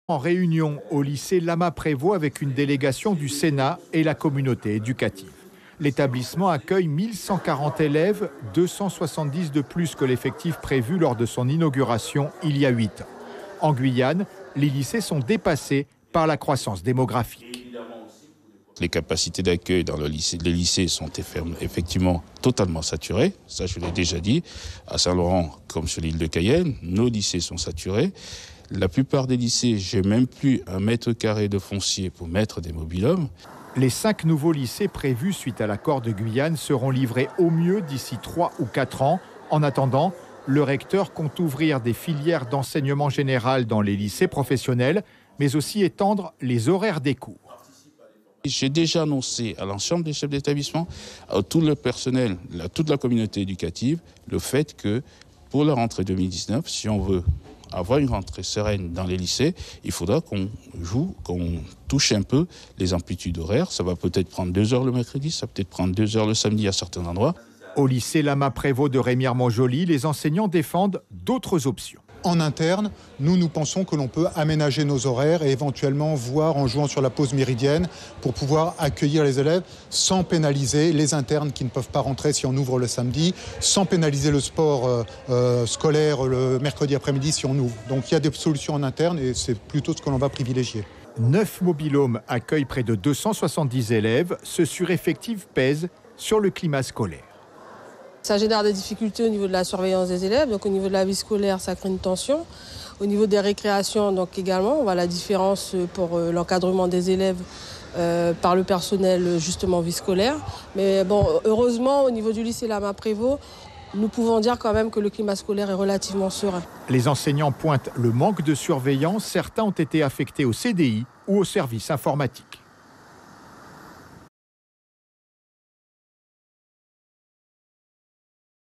En réunion au lycée Lama-Prévost avec une délégation du Sénat et la communauté éducative. L'établissement accueille 1140 élèves, 270 de plus que l'effectif prévu lors de son inauguration il y a 8 ans. En Guyane, les lycées sont dépassés par la croissance démographique. Les capacités d'accueil dans les lycées sont effectivement totalement saturées. Ça, je l'ai déjà dit. À Saint-Laurent, comme sur l'île de Cayenne, nos lycées sont saturés. La plupart des lycées, j'ai même plus 1 mètre carré de foncier pour mettre des mobil-hommes. Les 5 nouveaux lycées prévus suite à l'accord de Guyane seront livrés au mieux d'ici 3 ou 4 ans. En attendant, le recteur compte ouvrir des filières d'enseignement général dans les lycées professionnels, mais aussi étendre les horaires des cours. J'ai déjà annoncé à l'ensemble des chefs d'établissement, à tout le personnel, à toute la communauté éducative, le fait que pour la rentrée 2019, si on veut avoir une rentrée sereine dans les lycées, il faudra qu'on touche un peu les amplitudes horaires. Ça va peut-être prendre 2 heures le mercredi, ça va peut-être prendre 2 heures le samedi à certains endroits. Au lycée Lama-Prévost de Rémière-Montjoly, les enseignants défendent d'autres options. En interne, nous pensons que l'on peut aménager nos horaires et éventuellement voir en jouant sur la pause méridienne pour pouvoir accueillir les élèves sans pénaliser les internes qui ne peuvent pas rentrer si on ouvre le samedi, sans pénaliser le sport scolaire le mercredi après-midi si on ouvre. Donc il y a des solutions en interne et c'est plutôt ce que l'on va privilégier. 9 mobil-homes accueillent près de 270 élèves. Ce sureffectif pèse sur le climat scolaire. Ça génère des difficultés au niveau de la surveillance des élèves, donc au niveau de la vie scolaire, ça crée une tension. Au niveau des récréations, donc également, on voit la différence pour l'encadrement des élèves par le personnel justement vie scolaire. Mais bon, heureusement, au niveau du lycée Lama-Prévost, nous pouvons dire quand même que le climat scolaire est relativement serein. Les enseignants pointent le manque de surveillance. Certains ont été affectés au CDI ou au service informatique.